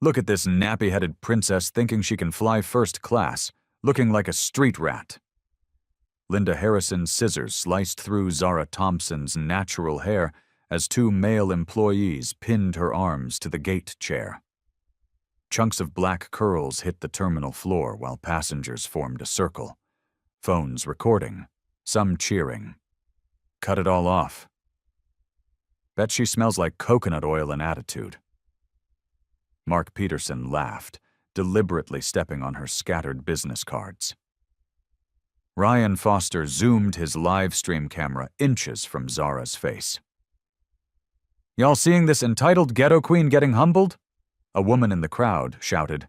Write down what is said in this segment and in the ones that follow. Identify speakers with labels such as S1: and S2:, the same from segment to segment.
S1: Look at this nappy-headed princess thinking she can fly first class, looking like a street rat. Linda Harrison's scissors sliced through Zara Thompson's natural hair as two male employees pinned her arms to the gate chair. Chunks of black curls hit the terminal floor while passengers formed a circle, phones recording, some cheering. Cut it all off. Bet she smells like coconut oil and attitude. Mark Peterson laughed, deliberately stepping on her scattered business cards. Ryan Foster zoomed his live stream camera inches from Zara's face. "Y'all seeing this entitled ghetto queen getting humbled?" A woman in the crowd shouted.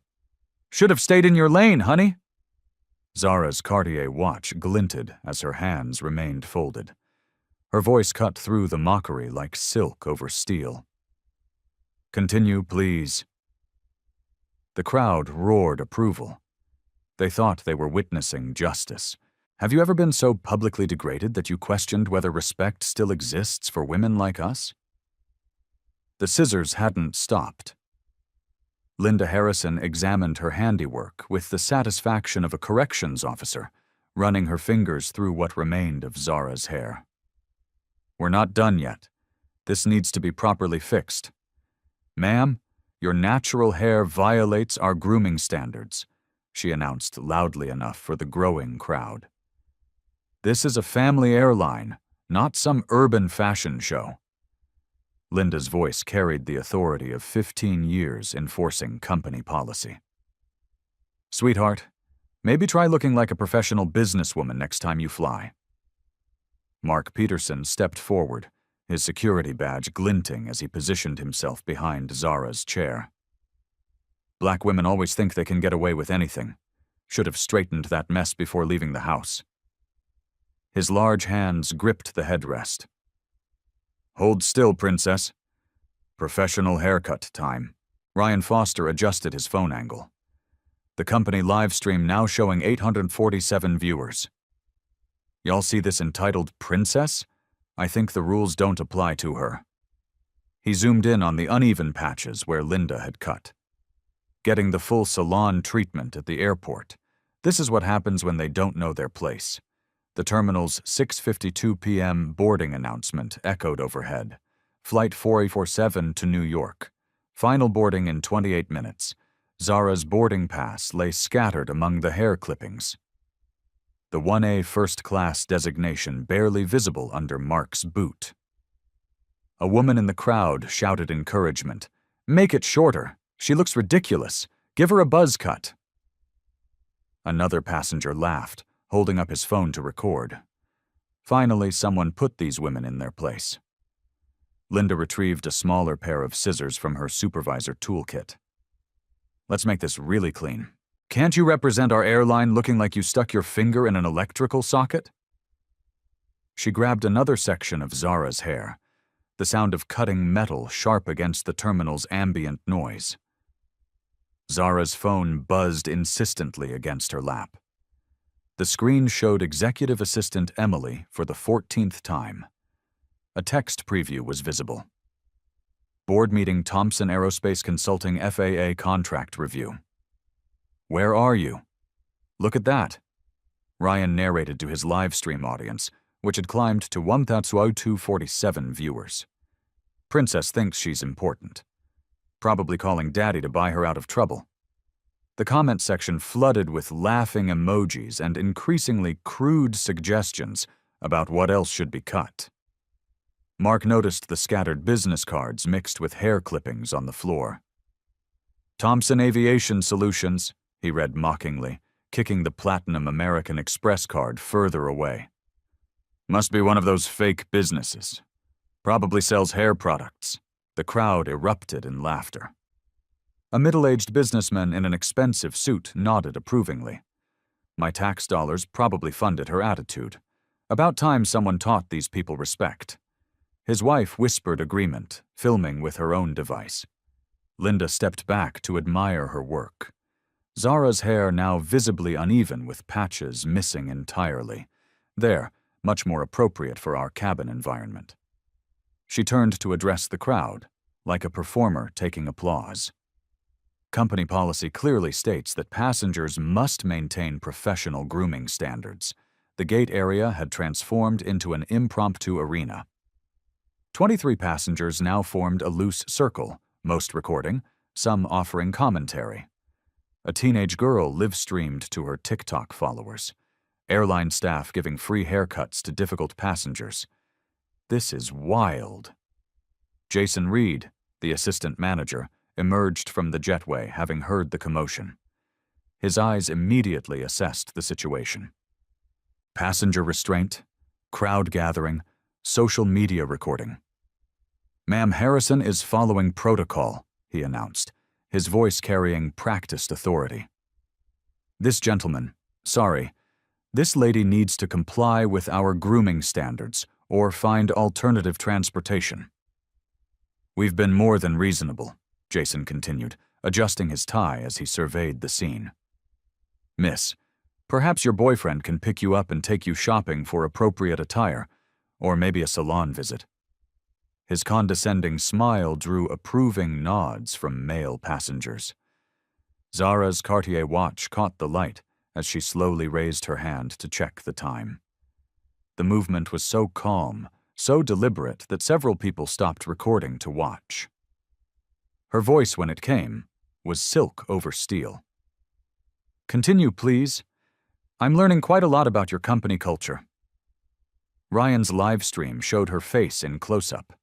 S1: "Should have stayed in your lane, honey." Zara's Cartier watch glinted as her hands remained folded. Her voice cut through the mockery like silk over steel. "Continue, please." The crowd roared approval. They thought they were witnessing justice. Have you ever been so publicly degraded that you questioned whether respect still exists for women like us? The scissors hadn't stopped. Linda Harrison examined her handiwork with the satisfaction of a corrections officer, running her fingers through what remained of Zara's hair. "We're not done yet. This needs to be properly fixed. Ma'am, your natural hair violates our grooming standards," she announced loudly enough for the growing crowd. "This is a family airline, not some urban fashion show." Linda's voice carried the authority of 15 years enforcing company policy. "Sweetheart, maybe try looking like a professional businesswoman next time you fly." Mark Peterson stepped forward, his security badge glinting as he positioned himself behind Zara's chair. "Black women always think they can get away with anything. Should have straightened that mess before leaving the house." His large hands gripped the headrest. "Hold still, princess. Professional haircut time." Ryan Foster adjusted his phone angle. The company live stream now showing 847 viewers. "Y'all see this entitled princess? I think the rules don't apply to her." He zoomed in on the uneven patches where Linda had cut. Getting the full salon treatment at the airport. This is what happens when they don't know their place. The terminal's 6:52 p.m. boarding announcement echoed overhead. Flight 4847 to New York. Final boarding in 28 minutes. Zara's boarding pass lay scattered among the hair clippings. The 1A first class designation barely visible under Mark's boot. A woman in the crowd shouted encouragement. "Make it shorter. She looks ridiculous. Give her a buzz cut." Another passenger laughed, holding up his phone to record. Finally, someone put these women in their place. Linda retrieved a smaller pair of scissors from her supervisor toolkit. "Let's make this really clean. Can't you represent our airline looking like you stuck your finger in an electrical socket?" She grabbed another section of Zara's hair, the sound of cutting metal sharp against the terminal's ambient noise. Zara's phone buzzed insistently against her lap. The screen showed Executive Assistant Emily for the 14th time. A text preview was visible. "Board meeting Thompson Aerospace Consulting FAA contract review." "Where are you?" "Look at that." Ryan narrated to his live stream audience, which had climbed to 1,247 viewers. Princess thinks she's important. Probably calling Daddy to buy her out of trouble. The comment section flooded with laughing emojis and increasingly crude suggestions about what else should be cut. Mark noticed the scattered business cards mixed with hair clippings on the floor. "Thompson Aviation Solutions," he read mockingly, kicking the platinum American Express card further away. "Must be one of those fake businesses. Probably sells hair products." The crowd erupted in laughter. A middle-aged businessman in an expensive suit nodded approvingly. My tax dollars probably funded her attitude. About time someone taught these people respect. His wife whispered agreement, filming with her own device. Linda stepped back to admire her work. Zara's hair now visibly uneven with patches missing entirely. There, much more appropriate for our cabin environment. She turned to address the crowd, like a performer taking applause. Company policy clearly states that passengers must maintain professional grooming standards. The gate area had transformed into an impromptu arena. 23 passengers now formed a loose circle, most recording, some offering commentary. A teenage girl live-streamed to her TikTok followers. Airline staff giving free haircuts to difficult passengers. This is wild. Jason Reed, the assistant manager, emerged from the jetway having heard the commotion. His eyes immediately assessed the situation. Passenger restraint, crowd gathering, social media recording. "Ma'am, Harrison is following protocol," he announced, his voice carrying practiced authority. "This gentleman, sorry, this lady needs to comply with our grooming standards or find alternative transportation." "We've been more than reasonable," Jason continued, adjusting his tie as he surveyed the scene. "Miss, perhaps your boyfriend can pick you up and take you shopping for appropriate attire, or maybe a salon visit." His condescending smile drew approving nods from male passengers. Zara's Cartier watch caught the light as she slowly raised her hand to check the time. The movement was so calm, so deliberate that several people stopped recording to watch. Her voice, when it came, was silk over steel. "Continue, please. I'm learning quite a lot about your company culture." Ryan's live stream showed her face in close-up,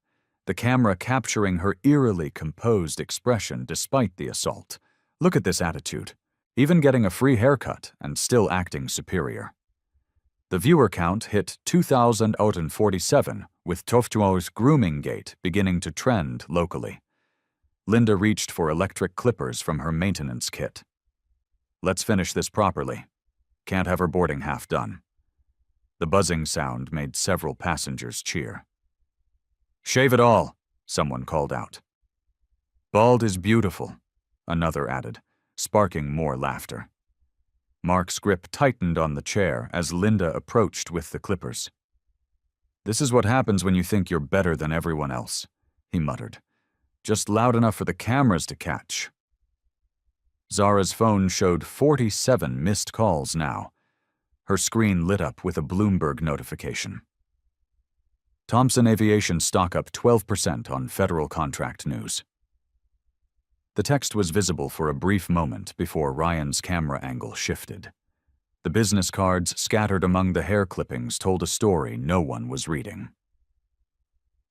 S1: the camera capturing her eerily composed expression despite the assault. Look at this attitude, even getting a free haircut and still acting superior. The viewer count hit 2,047, with Toftuo's grooming gate beginning to trend locally. Linda reached for electric clippers from her maintenance kit. "Let's finish this properly. Can't have her boarding half done." The buzzing sound made several passengers cheer. "Shave it all," someone called out. "Bald is beautiful," another added, sparking more laughter. Mark's grip tightened on the chair as Linda approached with the clippers. "This is what happens when you think you're better than everyone else," he muttered. "Just loud enough for the cameras to catch." Zara's phone showed 47 missed calls now. Her screen lit up with a Bloomberg notification. Thomson Aviation stock up 12% on federal contract news. The text was visible for a brief moment before Ryan's camera angle shifted. The business cards scattered among the hair clippings told a story no one was reading.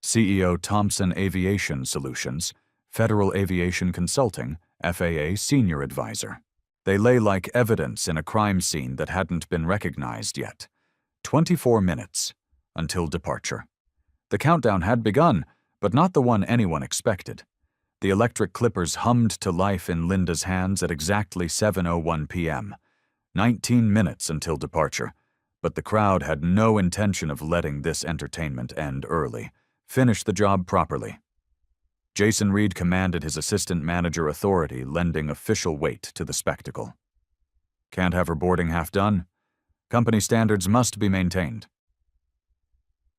S1: CEO Thomson Aviation Solutions, Federal Aviation Consulting, FAA Senior Advisor. They lay like evidence in a crime scene that hadn't been recognized yet. 24 minutes until departure. The countdown had begun, but not the one anyone expected. The electric clippers hummed to life in Linda's hands at exactly 7:01 p.m. 19 minutes until departure, but the crowd had no intention of letting this entertainment end early. Finish the job properly. Jason Reed commanded his assistant manager authority, lending official weight to the spectacle. "Can't have her boarding half done. Company standards must be maintained."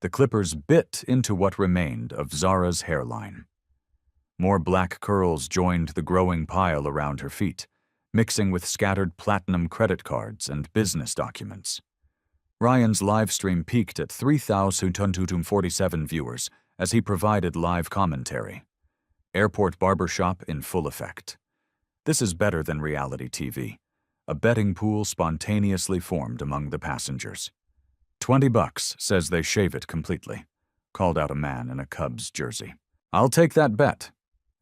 S1: The clippers bit into what remained of Zara's hairline. More black curls joined the growing pile around her feet, mixing with scattered platinum credit cards and business documents. Ryan's live stream peaked at 3,247 viewers as he provided live commentary. Airport barbershop in full effect. This is better than reality TV. A betting pool spontaneously formed among the passengers. $20 says they shave it completely, called out a man in a Cubs jersey. "I'll take that bet,"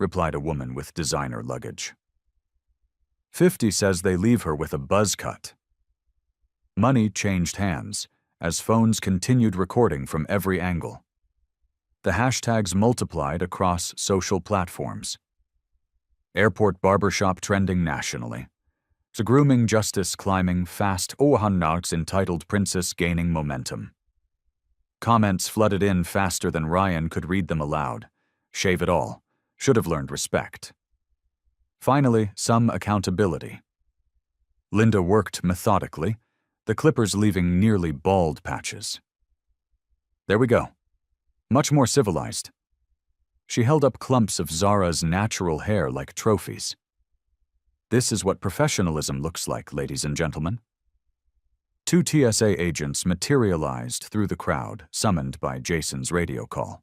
S1: replied a woman with designer luggage. 50 says they leave her with a buzz cut. Money changed hands as phones continued recording from every angle. The hashtags multiplied across social platforms. Airport barbershop trending nationally. The grooming justice climbing fast. Ohannags entitled Princess gaining momentum. Comments flooded in faster than Ryan could read them aloud. Shave it all. Should have learned respect. Finally, some accountability. Linda worked methodically, the clippers leaving nearly bald patches. There we go. Much more civilized. She held up clumps of Zara's natural hair like trophies. This is what professionalism looks like, ladies and gentlemen. 2 TSA agents materialized through the crowd, summoned by Jason's radio call.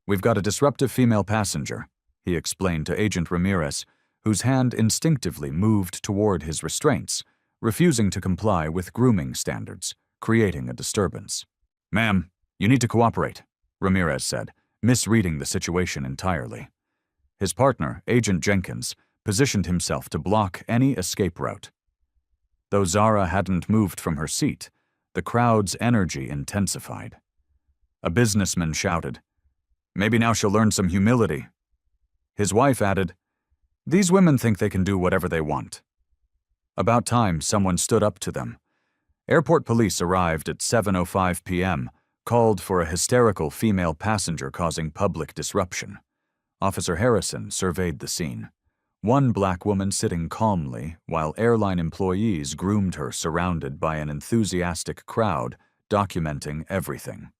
S1: "We've got a disruptive female passenger," he explained to Agent Ramirez, whose hand instinctively moved toward his restraints, refusing to comply with grooming standards, creating a disturbance. "Ma'am, you need to cooperate," Ramirez said, misreading the situation entirely. His partner, Agent Jenkins, positioned himself to block any escape route. Though Zara hadn't moved from her seat, the crowd's energy intensified. A businessman shouted, "Maybe now she'll learn some humility." His wife added, "These women think they can do whatever they want." About time, someone stood up to them. Airport police arrived at 7:05 p.m., called for a hysterical female passenger causing public disruption. Officer Harrison surveyed the scene. One black woman sitting calmly, while airline employees groomed her surrounded by an enthusiastic crowd documenting everything.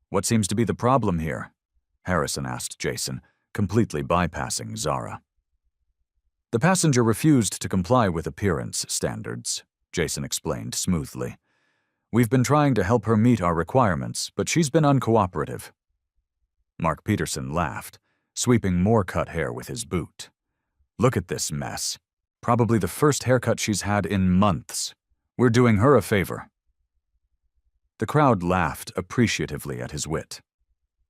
S1: "What seems to be the problem here?" Harrison asked Jason, completely bypassing Zara. "The passenger refused to comply with appearance standards," Jason explained smoothly. "We've been trying to help her meet our requirements, but she's been uncooperative." Mark Peterson laughed, sweeping more cut hair with his boot. "Look at this mess. Probably the first haircut she's had in months. We're doing her a favor." The crowd laughed appreciatively at his wit.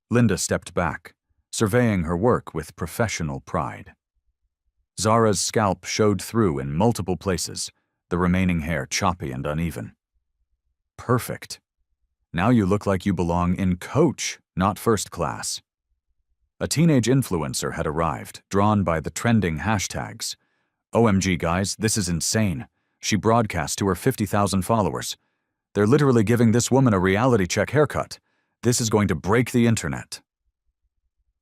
S1: Linda stepped back, surveying her work with professional pride. Zara's scalp showed through in multiple places, the remaining hair choppy and uneven. "Perfect. Now you look like you belong in coach, not first class." A teenage influencer had arrived, drawn by the trending hashtags. "OMG guys, this is insane. She broadcast to her 50,000 followers. They're literally giving this woman a reality check haircut. This is going to break the internet."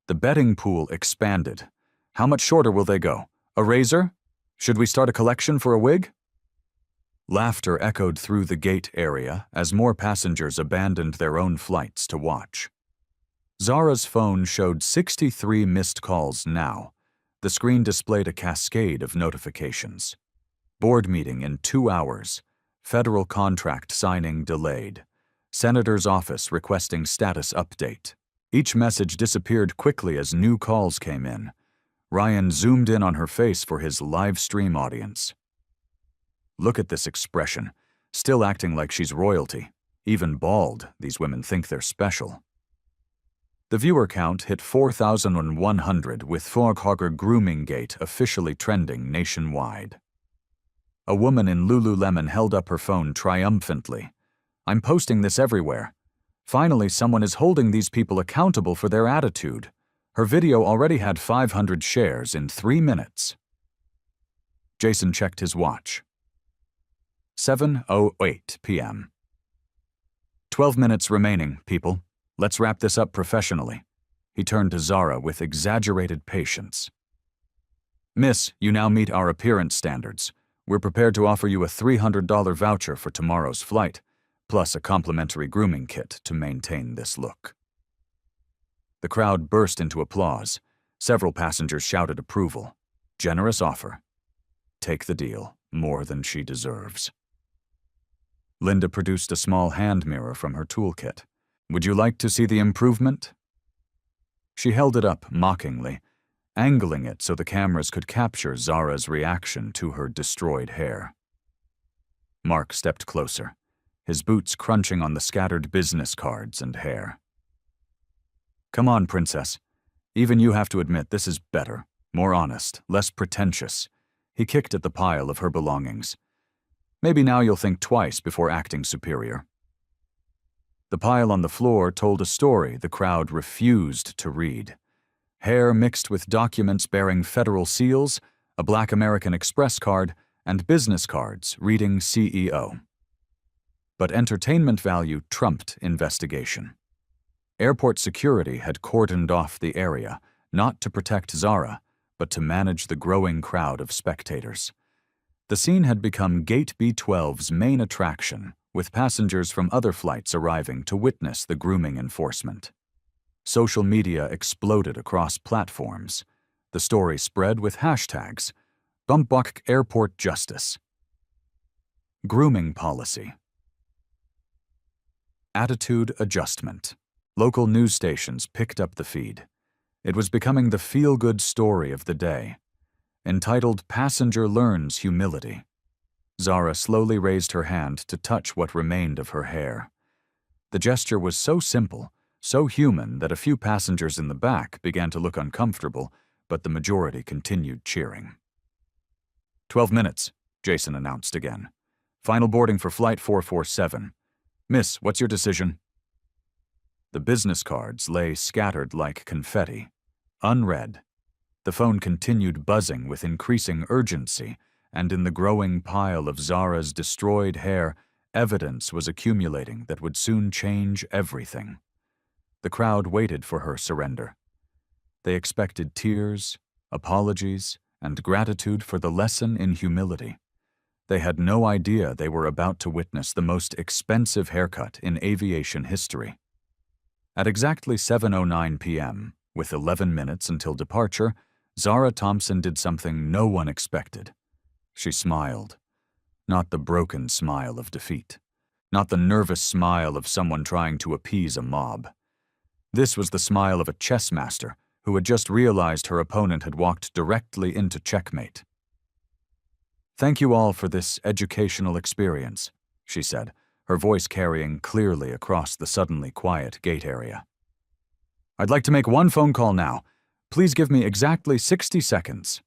S1: The betting pool expanded. How much shorter will they go? A razor? Should we start a collection for a wig? Laughter echoed through the gate area as more passengers abandoned their own flights to watch. Zara's phone showed 63 missed calls now. The screen displayed a cascade of notifications. Board meeting in 2 hours. Federal contract signing delayed. Senator's office requesting status update. Each message disappeared quickly as new calls came in. Ryan zoomed in on her face for his live stream audience. "Look at this expression, still acting like she's royalty. Even bald, these women think they're special." The viewer count hit 4,100 with Foghogger Grooming Gate officially trending nationwide. A woman in Lululemon held up her phone triumphantly. "I'm posting this everywhere. Finally, someone is holding these people accountable for their attitude." Her video already had 500 shares in 3 minutes. Jason checked his watch. 7:08 p.m. 12 minutes remaining, people. Let's wrap this up professionally. He turned to Zara with exaggerated patience. "Miss, you now meet our appearance standards. We're prepared to offer you a $300 voucher for tomorrow's flight, plus a complimentary grooming kit to maintain this look." The crowd burst into applause. Several passengers shouted approval. Generous offer. Take the deal, more than she deserves. Linda produced a small hand mirror from her toolkit. "Would you like to see the improvement?" She held it up mockingly, angling it so the cameras could capture Zara's reaction to her destroyed hair. Mark stepped closer, his boots crunching on the scattered business cards and hair. "Come on, princess. Even you have to admit this is better, more honest, less pretentious." He kicked at the pile of her belongings. "Maybe now you'll think twice before acting superior." The pile on the floor told a story the crowd refused to read. Hair mixed with documents bearing federal seals, a Black American Express card, and business cards reading CEO. But entertainment value trumped investigation. Airport security had cordoned off the area, not to protect Zara, but to manage the growing crowd of spectators. The scene had become Gate B12's main attraction, with passengers from other flights arriving to witness the grooming enforcement. Social media exploded across platforms. The story spread with hashtags, Bumbok Airport Justice. Grooming Policy. Attitude Adjustment. Local news stations picked up the feed. It was becoming the feel-good story of the day. Entitled Passenger Learns Humility. Zara slowly raised her hand to touch what remained of her hair. The gesture was so simple, so human that a few passengers in the back began to look uncomfortable, but the majority continued cheering. 12 minutes, Jason announced again. Final boarding for Flight 447. Miss, what's your decision? The business cards lay scattered like confetti, unread. The phone continued buzzing with increasing urgency, and in the growing pile of Zara's destroyed hair, evidence was accumulating that would soon change everything. The crowd waited for her surrender. They expected tears, apologies, and gratitude for the lesson in humility. They had no idea they were about to witness the most expensive haircut in aviation history. At exactly 7:09 p.m., with 11 minutes until departure, Zara Thompson did something no one expected. She smiled. Not the broken smile of defeat. Not the nervous smile of someone trying to appease a mob. This was the smile of a chess master who had just realized her opponent had walked directly into checkmate. "Thank you all for this educational experience," she said, her voice carrying clearly across the suddenly quiet gate area. "I'd like to make one phone call now. Please give me exactly 60 seconds.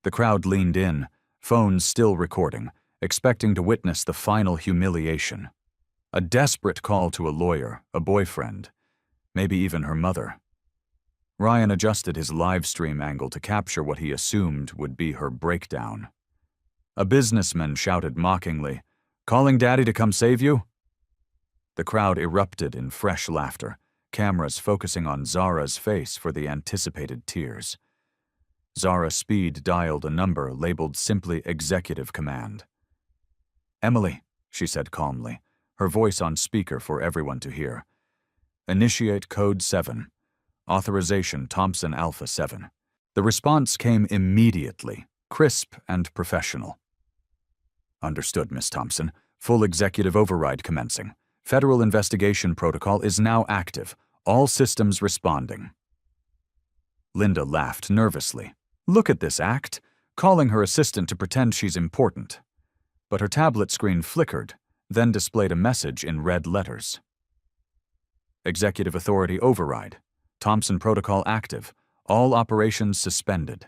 S1: The crowd leaned in, phones still recording, expecting to witness the final humiliation. A desperate call to a lawyer, a boyfriend, maybe even her mother. Ryan adjusted his live stream angle to capture what he assumed would be her breakdown. A businessman shouted mockingly, "Calling Daddy to come save you?" The crowd erupted in fresh laughter, cameras focusing on Zara's face for the anticipated tears. Zara speed dialed a number labeled simply Executive Command. "Emily," she said calmly, her voice on speaker for everyone to hear. "Initiate Code 7. Authorization Thompson Alpha 7. The response came immediately, crisp and professional. "Understood, Miss Thompson. Full executive override commencing. Federal investigation protocol is now active. All systems responding." Linda laughed nervously. Look at this act, calling her assistant to pretend she's important. But her tablet screen flickered, then displayed a message in red letters. "Executive authority override. Thompson protocol active. All operations suspended."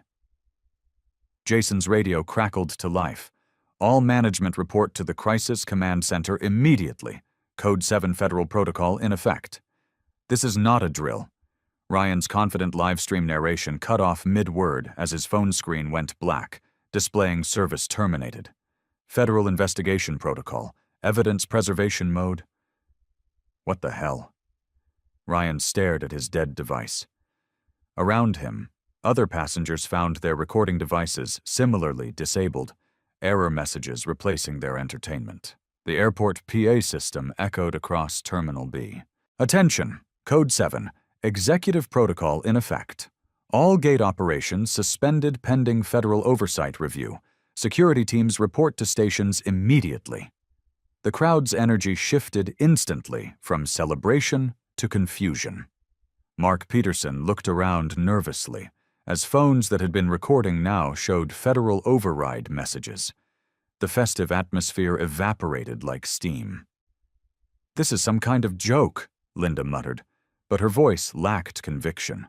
S1: Jason's radio crackled to life. "All management report to the Crisis Command Center immediately. Code 7 federal protocol in effect." This is not a drill. Ryan's confident livestream narration cut off mid-word as his phone screen went black, displaying service terminated. Federal investigation protocol. Evidence preservation mode. What the hell? Ryan stared at his dead device. Around him, other passengers found their recording devices similarly disabled, error messages replacing their entertainment. The airport PA system echoed across Terminal B. "Attention! Code 7. Executive protocol in effect. All gate operations suspended pending federal oversight review. Security teams report to stations immediately." The crowd's energy shifted instantly from celebration to confusion. Mark Peterson looked around nervously, as phones that had been recording now showed federal override messages. The festive atmosphere evaporated like steam. "This is some kind of joke," Linda muttered, but her voice lacked conviction.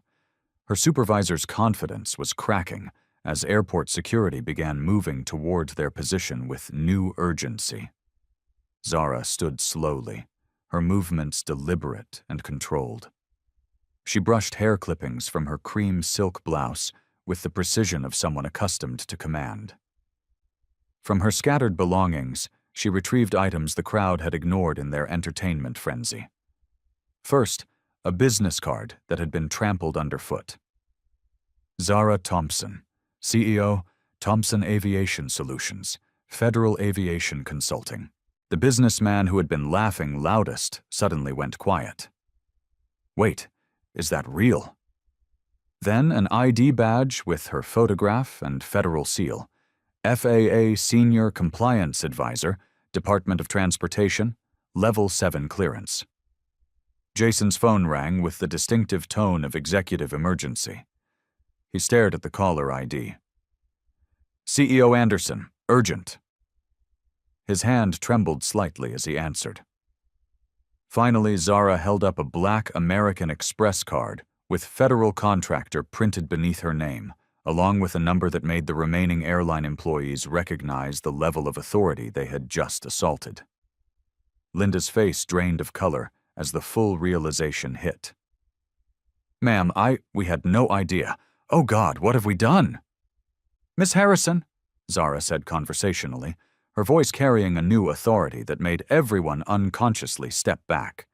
S1: Her supervisor's confidence was cracking as airport security began moving toward their position with new urgency. Zara stood slowly, her movements deliberate and controlled. She brushed hair clippings from her cream silk blouse with the precision of someone accustomed to command. From her scattered belongings, she retrieved items the crowd had ignored in their entertainment frenzy. First, a business card that had been trampled underfoot. Zara Thompson, CEO, Thompson Aviation Solutions, Federal Aviation Consulting. The businessman who had been laughing loudest suddenly went quiet. "Wait, is that real?" Then an ID badge with her photograph and federal seal. FAA Senior Compliance Advisor, Department of Transportation, Level 7 clearance. Jason's phone rang with the distinctive tone of executive emergency. He stared at the caller ID. CEO Anderson, urgent. His hand trembled slightly as he answered. Finally, Zara held up a black American Express card with federal contractor printed beneath her name, along with a number that made the remaining airline employees recognize the level of authority they had just assaulted. Linda's face drained of color as the full realization hit. "Ma'am, we had no idea. Oh God, what have we done?" "Miss Harrison," Zara said conversationally, her voice carrying a new authority that made everyone unconsciously step back.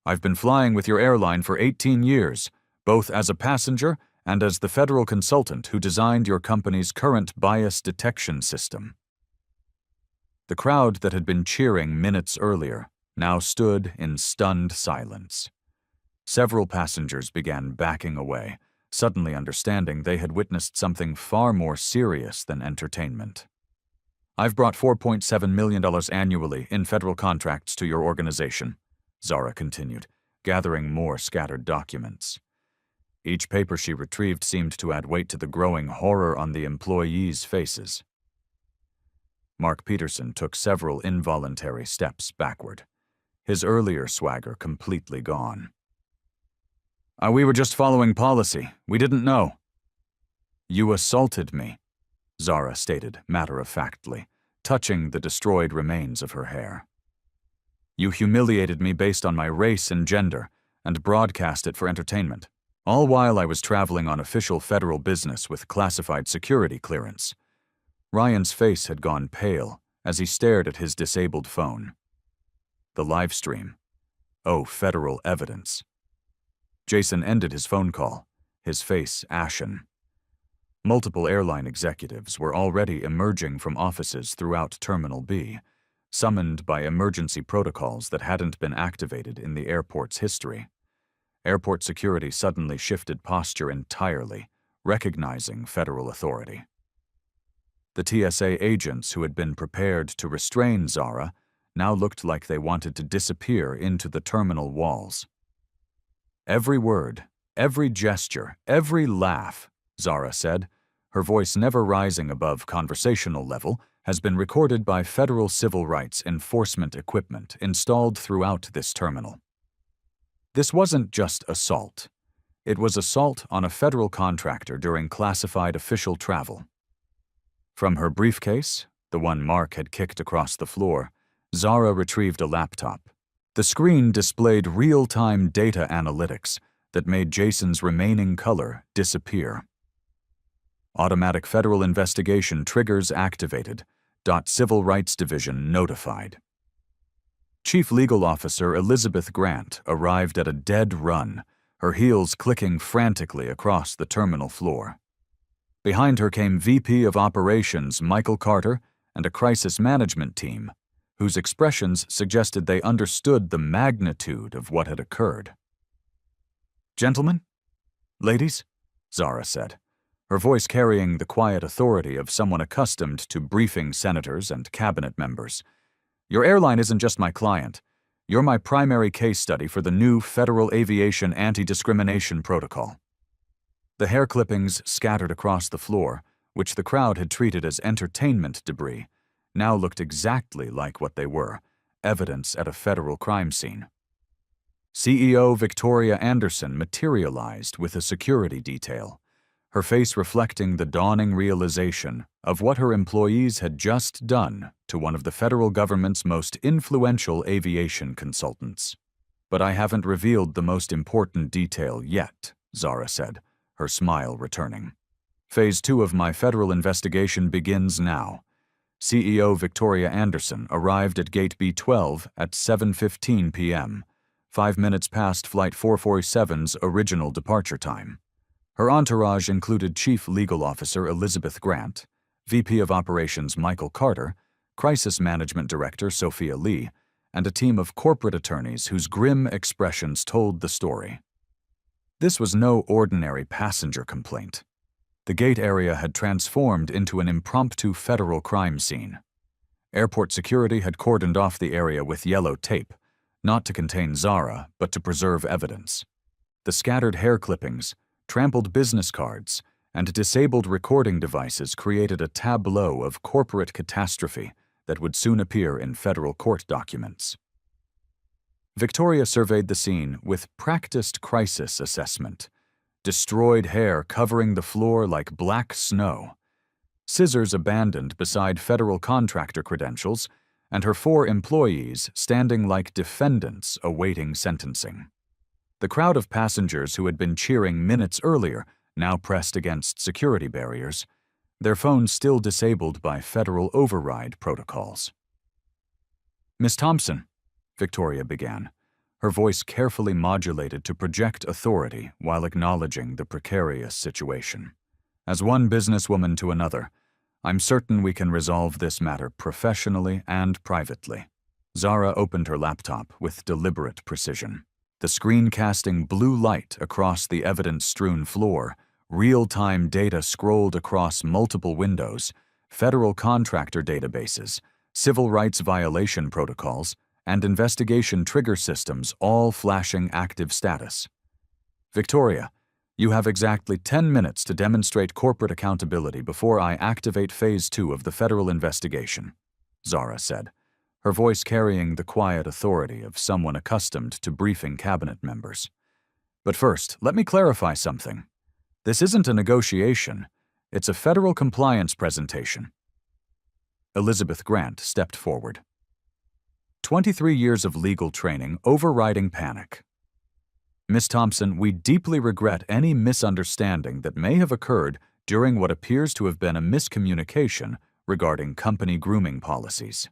S1: "I've been flying with your airline for 18 years, both as a passenger and as the federal consultant who designed your company's current bias detection system." The crowd that had been cheering minutes earlier now stood in stunned silence. Several passengers began backing away, suddenly understanding they had witnessed something far more serious than entertainment. "I've brought $4.7 million annually in federal contracts to your organization," Zara continued, gathering more scattered documents. Each paper she retrieved seemed to add weight to the growing horror on the employees' faces. Mark Peterson took several involuntary steps backward, his earlier swagger completely gone. We were just following policy. We didn't know." "You assaulted me," Zara stated matter-of-factly, touching the destroyed remains of her hair. "You humiliated me based on my race and gender, and broadcast it for entertainment, all while I was traveling on official federal business with classified security clearance." Ryan's face had gone pale as he stared at his disabled phone. The live stream. Oh, federal evidence. Jason ended his phone call, his face ashen. Multiple airline executives were already emerging from offices throughout Terminal B, summoned by emergency protocols that hadn't been activated in the airport's history. Airport security suddenly shifted posture entirely, recognizing federal authority. The TSA agents who had been prepared to restrain Zara now looked like they wanted to disappear into the terminal walls. "Every word, every gesture, every laugh," Zara said, her voice never rising above conversational level, "has been recorded by federal civil rights enforcement equipment installed throughout this terminal." This wasn't just assault. It was assault on a federal contractor during classified official travel. From her briefcase, the one Mark had kicked across the floor, Zara retrieved a laptop. The screen displayed real-time data analytics that made Jason's remaining color disappear. "Automatic federal investigation triggers activated. Civil Rights Division notified." Chief Legal Officer Elizabeth Grant arrived at a dead run, her heels clicking frantically across the terminal floor. Behind her came VP of Operations Michael Carter and a crisis management team, whose expressions suggested they understood the magnitude of what had occurred. "Gentlemen? Ladies?" Zara said, her voice carrying the quiet authority of someone accustomed to briefing senators and cabinet members. "Your airline isn't just my client. You're my primary case study for the new Federal Aviation Anti-Discrimination Protocol." The hair clippings scattered across the floor, which the crowd had treated as entertainment debris, now looked exactly like what they were, evidence at a federal crime scene. CEO Victoria Anderson materialized with a security detail, her face reflecting the dawning realization of what her employees had just done to one of the federal government's most influential aviation consultants. "But I haven't revealed the most important detail yet," Zara said, her smile returning. "Phase 2 of my federal investigation begins now." CEO Victoria Anderson arrived at Gate B12 at 7:15 p.m., 5 minutes past Flight 447's original departure time. Her entourage included Chief Legal Officer Elizabeth Grant, VP of Operations Michael Carter, Crisis Management Director Sophia Lee, and a team of corporate attorneys whose grim expressions told the story. This was no ordinary passenger complaint. The gate area had transformed into an impromptu federal crime scene. Airport security had cordoned off the area with yellow tape, not to contain Zara, but to preserve evidence. The scattered hair clippings, trampled business cards, and disabled recording devices created a tableau of corporate catastrophe that would soon appear in federal court documents. Victoria surveyed the scene with practiced crisis assessment. Destroyed hair covering the floor like black snow, scissors abandoned beside federal contractor credentials, and her 4 employees standing like defendants awaiting sentencing. The crowd of passengers who had been cheering minutes earlier now pressed against security barriers, their phones still disabled by federal override protocols. "Miss Thompson," Victoria began, her voice carefully modulated to project authority while acknowledging the precarious situation. "As one businesswoman to another, I'm certain we can resolve this matter professionally and privately." Zara opened her laptop with deliberate precision. The screen casting blue light across the evidence-strewn floor, real-time data scrolled across multiple windows, federal contractor databases, civil rights violation protocols, and investigation trigger systems all flashing active status. "Victoria, you have exactly 10 minutes to demonstrate corporate accountability before I activate Phase 2 of the federal investigation," Zara said, her voice carrying the quiet authority of someone accustomed to briefing cabinet members. "But first, let me clarify something. This isn't a negotiation, it's a federal compliance presentation." Elizabeth Grant stepped forward. 23 years of legal training overriding panic. "Miss Thompson, we deeply regret any misunderstanding that may have occurred during what appears to have been a miscommunication regarding company grooming policies."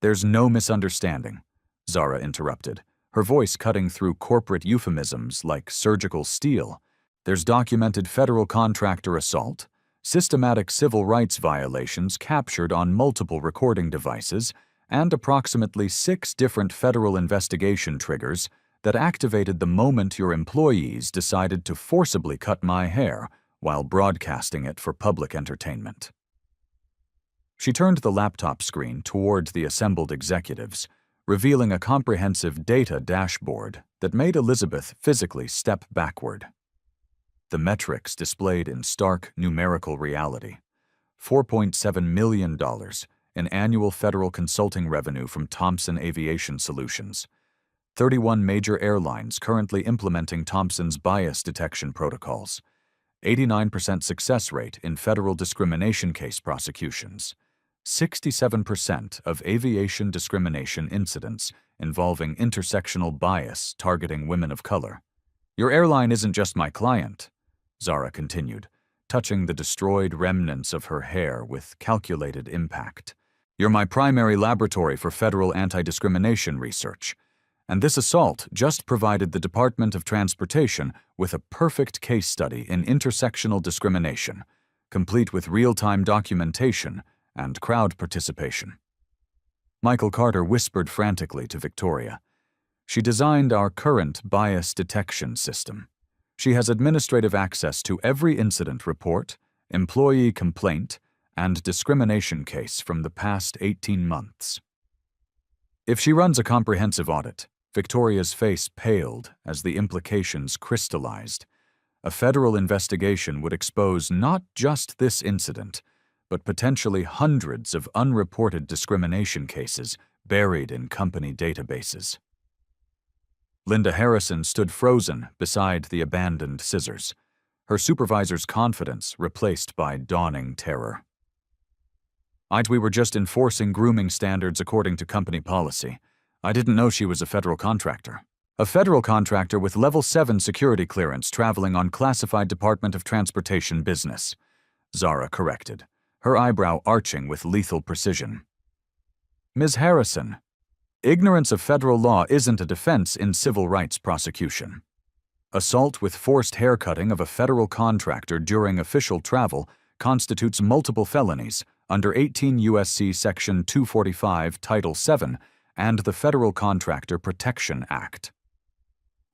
S1: "There's no misunderstanding," Zara interrupted, her voice cutting through corporate euphemisms like surgical steel. "There's documented federal contractor assault, systematic civil rights violations captured on multiple recording devices, and approximately 6 different federal investigation triggers that activated the moment your employees decided to forcibly cut my hair while broadcasting it for public entertainment." She turned the laptop screen toward the assembled executives, revealing a comprehensive data dashboard that made Elizabeth physically step backward. The metrics displayed in stark numerical reality: $4.7 million in annual federal consulting revenue from Thomson Aviation Solutions, 31 major airlines currently implementing Thomson's bias detection protocols, 89% success rate in federal discrimination case prosecutions, 67% of aviation discrimination incidents involving intersectional bias targeting women of color. "Your airline isn't just my client," Zara continued, touching the destroyed remnants of her hair with calculated impact. "You're my primary laboratory for federal anti-discrimination research, and this assault just provided the Department of Transportation with a perfect case study in intersectional discrimination, complete with real-time documentation and crowd participation." Michael Carter whispered frantically to Victoria. "She designed our current bias detection system. She has administrative access to every incident report, employee complaint, and discrimination case from the past 18 months. If she runs a comprehensive audit," Victoria's face paled as the implications crystallized. "A federal investigation would expose not just this incident, but potentially hundreds of unreported discrimination cases buried in company databases." Linda Harrison stood frozen beside the abandoned scissors, her supervisor's confidence replaced by dawning terror. "We were just enforcing grooming standards according to company policy. I didn't know she was a federal contractor." "A federal contractor with Level 7 security clearance traveling on classified Department of Transportation business," Zara corrected, her eyebrow arching with lethal precision. "Ms. Harrison, ignorance of federal law isn't a defense in civil rights prosecution. Assault with forced haircutting of a federal contractor during official travel constitutes multiple felonies under 18 U.S.C. Section 245, Title 7, and the Federal Contractor Protection Act."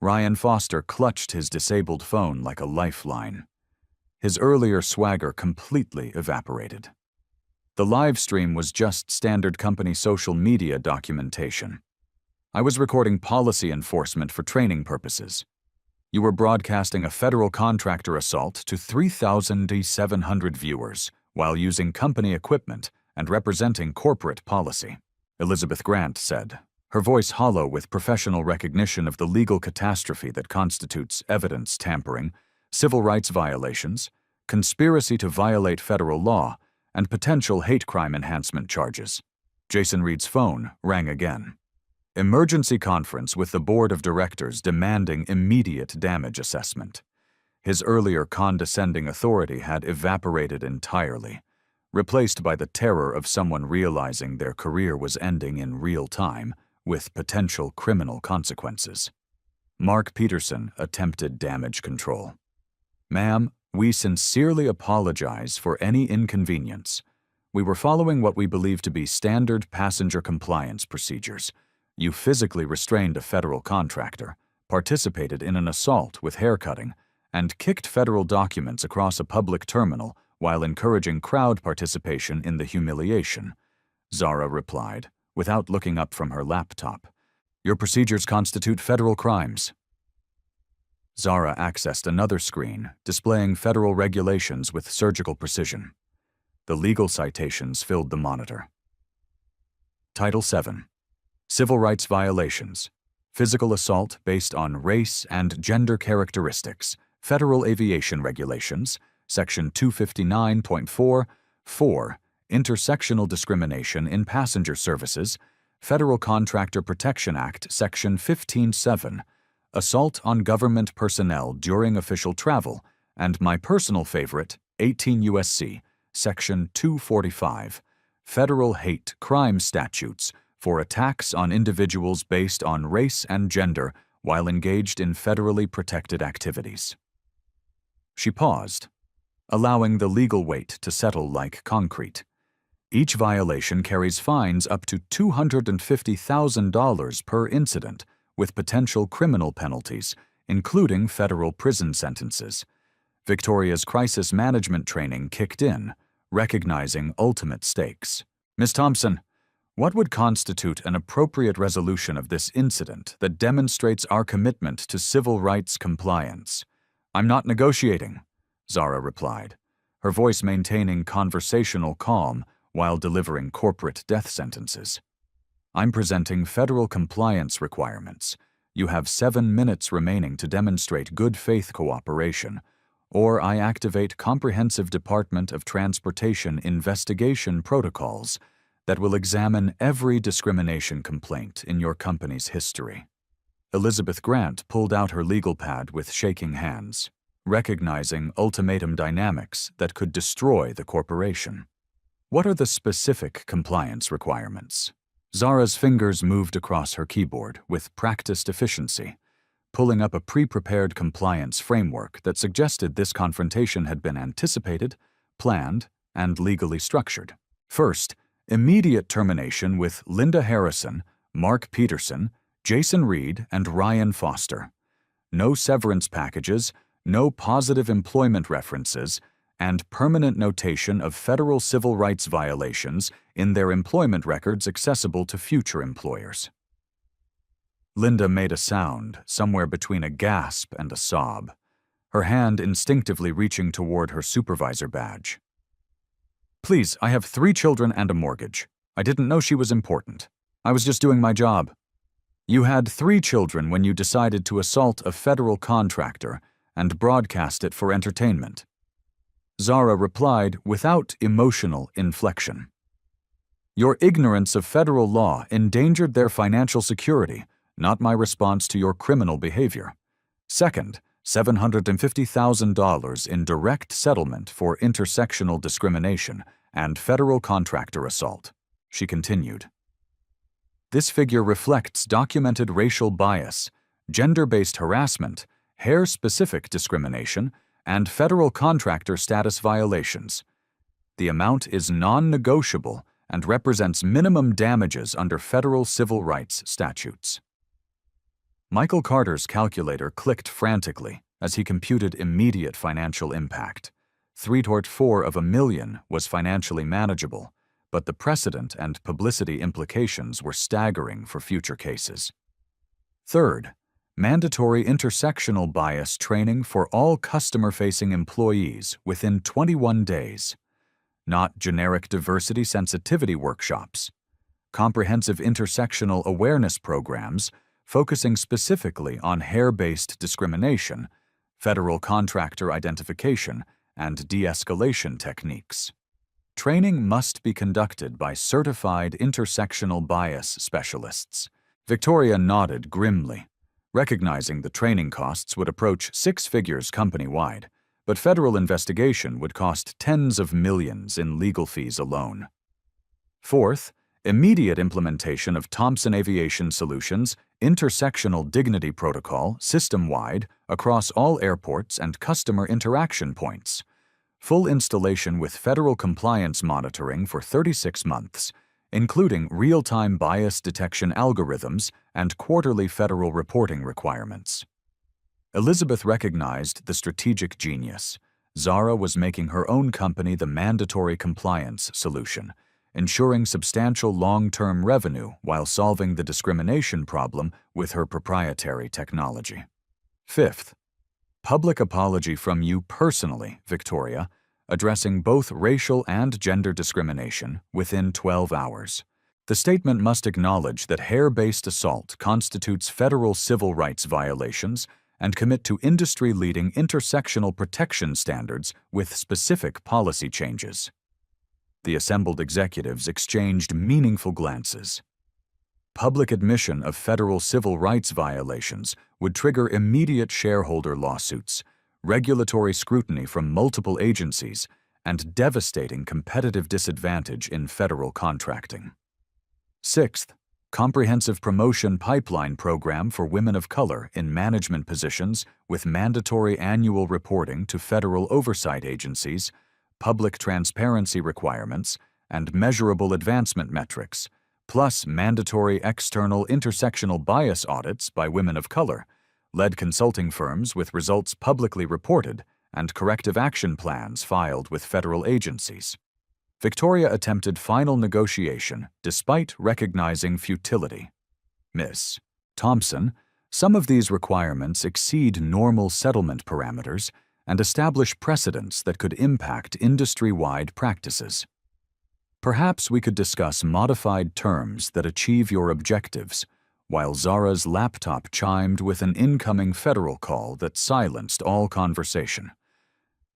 S1: Ryan Foster clutched his disabled phone like a lifeline. His earlier swagger completely evaporated. The live stream was just standard company social media documentation. I was recording policy enforcement for training purposes. You were broadcasting a federal contractor assault to 3,700 viewers while using company equipment and representing corporate policy, Elizabeth Grant said, her voice hollow with professional recognition of the legal catastrophe that constitutes evidence tampering, civil rights violations, conspiracy to violate federal law, and potential hate crime enhancement charges. Jason Reed's phone rang again. Emergency conference with the board of directors demanding immediate damage assessment. His earlier condescending authority had evaporated entirely, replaced by the terror of someone realizing their career was ending in real time, with potential criminal consequences. Mark Peterson attempted damage control. Ma'am, we sincerely apologize for any inconvenience. We were following what we believe to be standard passenger compliance procedures. You physically restrained a federal contractor, participated in an assault with haircutting, and kicked federal documents across a public terminal while encouraging crowd participation in the humiliation, Zara replied, without looking up from her laptop. Your procedures constitute federal crimes. Zara accessed another screen, displaying federal regulations with surgical precision. The legal citations filled the monitor. Title 7. Civil rights violations. Physical assault based on race and gender characteristics. Federal Aviation Regulations, Section 259.4, 4. Intersectional discrimination in passenger services. Federal Contractor Protection Act, Section 15.7. Assault on government personnel during official travel. And my personal favorite, 18 U.S.C., Section 245. Federal hate crime statutes for attacks on individuals based on race and gender while engaged in federally protected activities. She paused, allowing the legal weight to settle like concrete. Each violation carries fines up to $250,000 per incident, with potential criminal penalties, including federal prison sentences. Victoria's crisis management training kicked in, recognizing ultimate stakes. Ms. Thompson, what would constitute an appropriate resolution of this incident that demonstrates our commitment to civil rights compliance? I'm not negotiating, Zara replied, her voice maintaining conversational calm while delivering corporate death sentences. I'm presenting federal compliance requirements. You have 7 minutes remaining to demonstrate good faith cooperation, or I activate Comprehensive Department of Transportation investigation protocols that will examine every discrimination complaint in your company's history. Elizabeth Grant pulled out her legal pad with shaking hands, recognizing ultimatum dynamics that could destroy the corporation. What are the specific compliance requirements? Zara's fingers moved across her keyboard with practiced efficiency, pulling up a pre-prepared compliance framework that suggested this confrontation had been anticipated, planned, and legally structured. First, immediate termination with Linda Harrison, Mark Peterson, Jason Reed, and Ryan Foster. No severance packages, no positive employment references, and permanent notation of federal civil rights violations in their employment records accessible to future employers. Linda made a sound somewhere between a gasp and a sob, her hand instinctively reaching toward her supervisor badge. Please, I have 3 children and a mortgage. I didn't know she was important. I was just doing my job. You had 3 children when you decided to assault a federal contractor and broadcast it for entertainment. Zara replied without emotional inflection. Your ignorance of federal law endangered their financial security, not my response to your criminal behavior. Second, $750,000 in direct settlement for intersectional discrimination and federal contractor assault, she continued. This figure reflects documented racial bias, gender-based harassment, hair-specific discrimination, and federal contractor status violations. The amount is non-negotiable and represents minimum damages under federal civil rights statutes. Michael Carter's calculator clicked frantically as he computed immediate financial impact. 3/4 of a million was financially manageable, but the precedent and publicity implications were staggering for future cases. Third, mandatory intersectional bias training for all customer-facing employees within 21 days. Not generic diversity sensitivity workshops. Comprehensive intersectional awareness programs focusing specifically on hair-based discrimination, federal contractor identification, and de-escalation techniques. Training must be conducted by certified intersectional bias specialists. Victoria nodded grimly, recognizing the training costs would approach 6 figures company-wide, but federal investigation would cost tens of millions in legal fees alone. Fourth, immediate implementation of Thomson Aviation Solutions' intersectional dignity protocol system-wide across all airports and customer interaction points. Full installation with federal compliance monitoring for 36 months, including real-time bias detection algorithms and quarterly federal reporting requirements. Elizabeth recognized the strategic genius. Zara was making her own company the mandatory compliance solution, ensuring substantial long-term revenue while solving the discrimination problem with her proprietary technology. Fifth, public apology from you personally, Victoria, addressing both racial and gender discrimination within 12 hours. The statement must acknowledge that hair-based assault constitutes federal civil rights violations and commit to industry-leading intersectional protection standards with specific policy changes. The assembled executives exchanged meaningful glances. Public admission of federal civil rights violations would trigger immediate shareholder lawsuits, regulatory scrutiny from multiple agencies, and devastating competitive disadvantage in federal contracting. Sixth, comprehensive promotion pipeline program for women of color in management positions with mandatory annual reporting to federal oversight agencies, public transparency requirements, and measurable advancement metrics, plus mandatory external intersectional bias audits by women of color, led consulting firms with results publicly reported, and corrective action plans filed with federal agencies. Victoria attempted final negotiation despite recognizing futility. Ms. Thompson, some of these requirements exceed normal settlement parameters and establish precedents that could impact industry-wide practices. Perhaps we could discuss modified terms that achieve your objectives, while Zara's laptop chimed with an incoming federal call that silenced all conversation.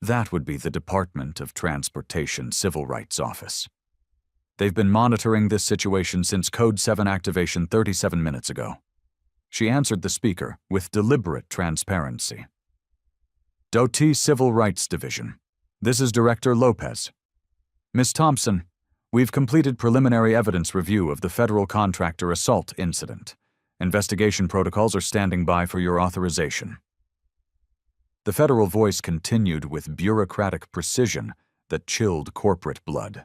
S1: That would be the Department of Transportation Civil Rights Office. They've been monitoring this situation since Code 7 activation 37 minutes ago. She answered the speaker with deliberate transparency. DOT Civil Rights Division. This is Director Lopez. Ms. Thompson, we've completed preliminary evidence review of the federal contractor assault incident. Investigation protocols are standing by for your authorization. The federal voice continued with bureaucratic precision that chilled corporate blood.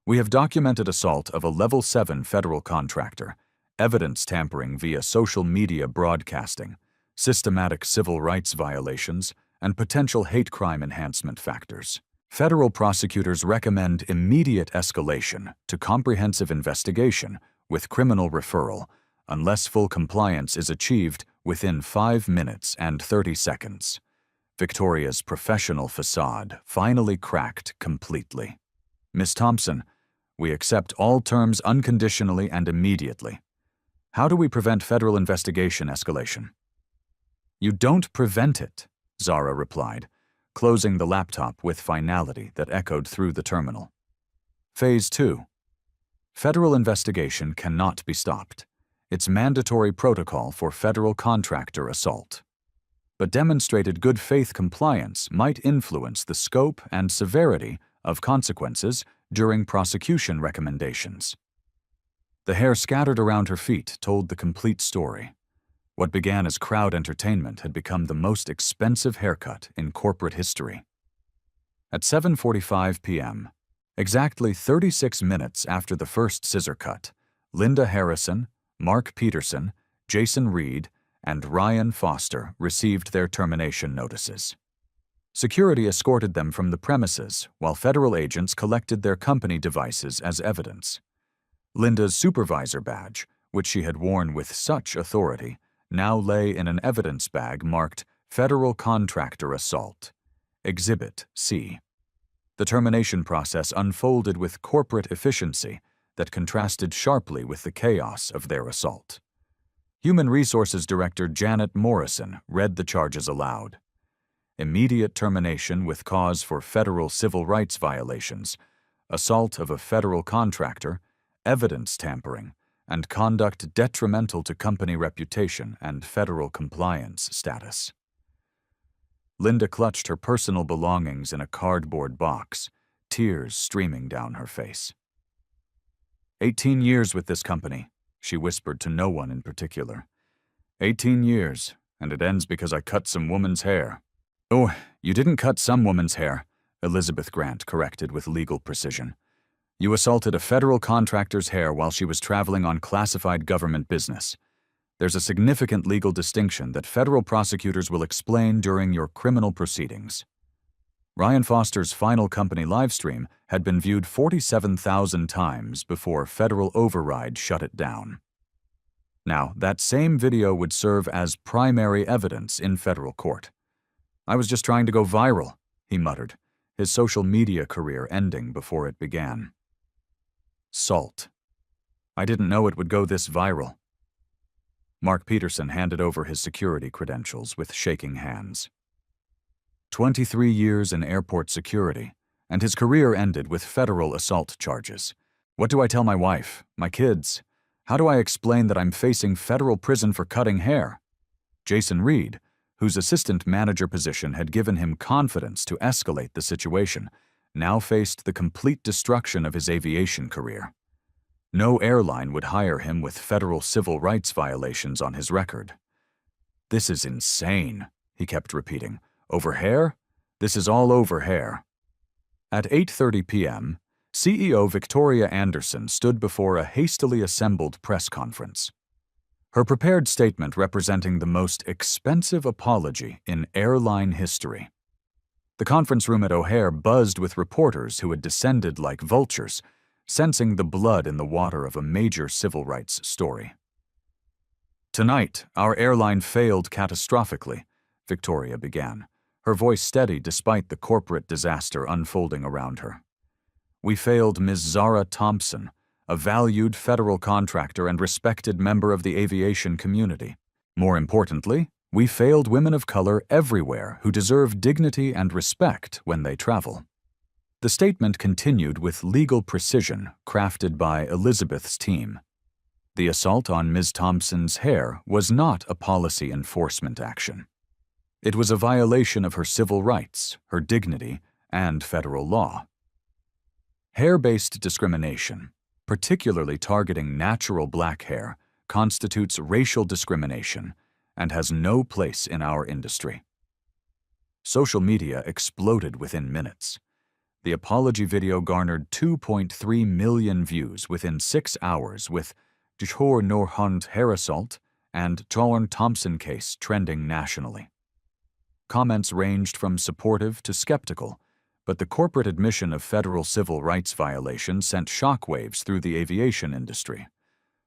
S1: We have documented assault of a Level 7 federal contractor, evidence tampering via social media broadcasting, systematic civil rights violations, and potential hate crime enhancement factors. Federal prosecutors recommend immediate escalation to comprehensive investigation with criminal referral unless full compliance is achieved within 5 minutes and 30 seconds. Victoria's professional facade finally cracked completely. Ms. Thompson, we accept all terms unconditionally and immediately. How do we prevent federal investigation escalation? You don't prevent it, Zara replied, closing the laptop with finality that echoed through the terminal. Phase 2. Federal investigation cannot be stopped. It's mandatory protocol for federal contractor assault. But demonstrated good faith compliance might influence the scope and severity of consequences during prosecution recommendations. The hair scattered around her feet told the complete story. What began as crowd entertainment had become the most expensive haircut in corporate history. At 7:45 p.m., exactly 36 minutes after the first scissor cut, Linda Harrison, Mark Peterson, Jason Reed and Ryan Foster received their termination notices. Security escorted them from the premises while federal agents collected their company devices as evidence. Linda's supervisor badge, which she had worn with such authority, now lay in an evidence bag marked Federal Contractor Assault, Exhibit C. The termination process unfolded with corporate efficiency that contrasted sharply with the chaos of their assault. Human Resources Director Janet Morrison read the charges aloud. Immediate termination with cause for federal civil rights violations, assault of a federal contractor, evidence tampering, and conduct detrimental to company reputation and federal compliance status. Linda clutched her personal belongings in a cardboard box, tears streaming down her face. 18 years with this company, she whispered to no one in particular. 18 years, and it ends because I cut some woman's hair. Oh, you didn't cut some woman's hair, Elizabeth Grant corrected with legal precision. You assaulted a federal contractor's hair while she was traveling on classified government business. There's a significant legal distinction that federal prosecutors will explain during your criminal proceedings. Ryan Foster's final company livestream had been viewed 47,000 times before federal override shut it down. Now, that same video would serve as primary evidence in federal court. I was just trying to go viral, he muttered, his social media career ending before it began. Salt. I didn't know it would go this viral. Mark Peterson handed over his security credentials with shaking hands. 23 years in airport security, and his career ended with federal assault charges. What do I tell my wife, my kids? How do I explain that I'm facing federal prison for cutting hair? Jason Reed, whose assistant manager position had given him confidence to escalate the situation, now faced the complete destruction of his aviation career. No airline would hire him with federal civil rights violations on his record. This is insane, he kept repeating. Over hair? This is all over hair. At 8:30 p.m., CEO Victoria Anderson stood before a hastily assembled press conference. Her prepared statement representing the most expensive apology in airline history. The conference room at O'Hare buzzed with reporters who had descended like vultures, sensing the blood in the water of a major civil rights story. Tonight, our airline failed catastrophically, Victoria began, her voice steady despite the corporate disaster unfolding around her. We failed Ms. Zara Thompson, a valued federal contractor and respected member of the aviation community. More importantly, we failed women of color everywhere who deserve dignity and respect when they travel. The statement continued with legal precision crafted by Elizabeth's team. The assault on Ms. Thompson's hair was not a policy enforcement action. It was a violation of her civil rights, her dignity, and federal law. Hair-based discrimination, particularly targeting natural black hair, constitutes racial discrimination and has no place in our industry. Social media exploded within minutes. The apology video garnered 2.3 million views within 6 hours, with Dchor Norhunt hair assault and Torn Thompson case trending nationally. Comments ranged from supportive to skeptical, but the corporate admission of federal civil rights violations sent shockwaves through the aviation industry.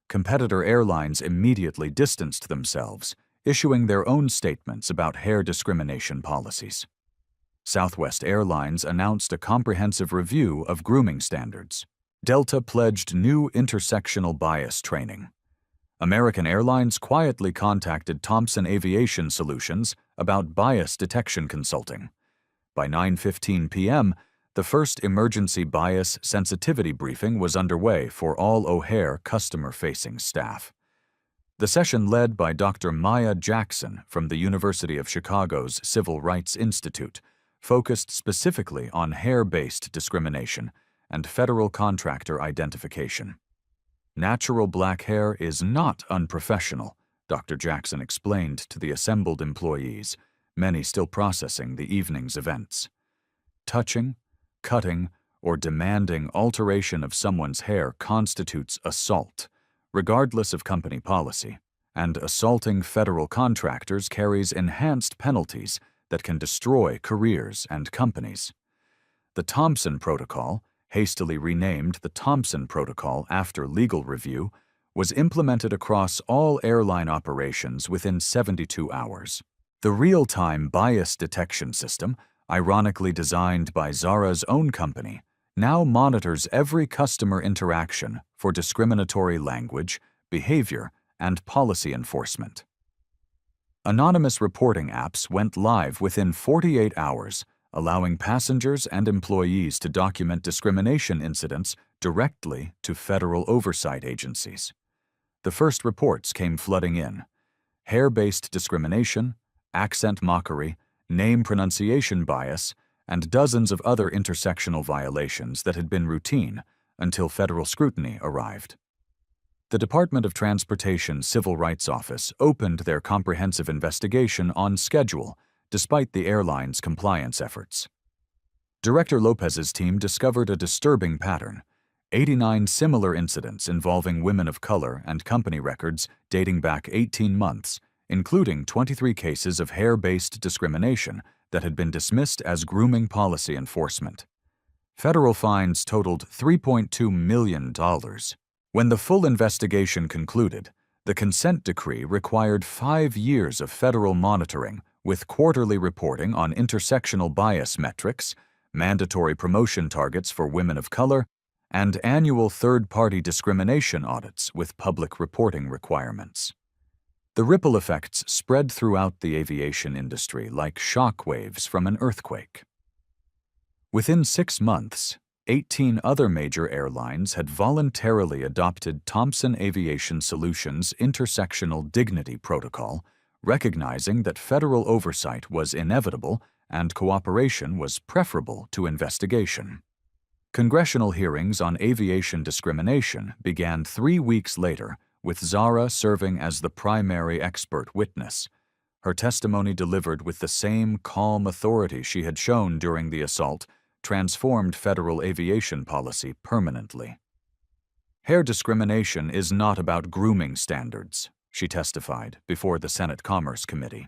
S1: Competitor airlines immediately distanced themselves, issuing their own statements about hair discrimination policies. Southwest Airlines announced a comprehensive review of grooming standards. Delta pledged new intersectional bias training. American Airlines quietly contacted Thompson Aviation Solutions about bias detection consulting. By 9:15 p.m., the first emergency bias sensitivity briefing was underway for all O'Hare customer-facing staff. The session, led by Dr. Maya Jackson from the University of Chicago's Civil Rights Institute, focused specifically on hair-based discrimination and federal contractor identification. Natural black hair is not unprofessional, Dr. Jackson explained to the assembled employees, many still processing the evening's events. Touching, cutting, or demanding alteration of someone's hair constitutes assault, regardless of company policy, and assaulting federal contractors carries enhanced penalties that can destroy careers and companies. The Thompson Protocol, hastily renamed the Thompson Protocol after legal review, was implemented across all airline operations within 72 hours. The real-time bias detection system, ironically designed by Zara's own company, now monitors every customer interaction for discriminatory language, behavior, and policy enforcement. Anonymous reporting apps went live within 48 hours, allowing passengers and employees to document discrimination incidents directly to federal oversight agencies. The first reports came flooding in: hair-based discrimination, accent mockery, name pronunciation bias, and dozens of other intersectional violations that had been routine until federal scrutiny arrived. The Department of Transportation Civil Rights Office opened their comprehensive investigation on schedule, despite the airline's compliance efforts. Director Lopez's team discovered a disturbing pattern: 89 similar incidents involving women of color and company records dating back 18 months, including 23 cases of hair-based discrimination that had been dismissed as grooming policy enforcement. Federal fines totaled $3.2 million. When the full investigation concluded, the consent decree required 5 years of federal monitoring with quarterly reporting on intersectional bias metrics, mandatory promotion targets for women of color, and annual third-party discrimination audits with public reporting requirements. The ripple effects spread throughout the aviation industry like shock waves from an earthquake. Within 6 months, 18 other major airlines had voluntarily adopted Thomson Aviation Solutions' Intersectional Dignity Protocol, recognizing that federal oversight was inevitable and cooperation was preferable to investigation. Congressional hearings on aviation discrimination began 3 weeks later, with Zara serving as the primary expert witness. Her testimony, delivered with the same calm authority she had shown during the assault, transformed federal aviation policy permanently. Hair discrimination is not about grooming standards, she testified before the Senate Commerce Committee.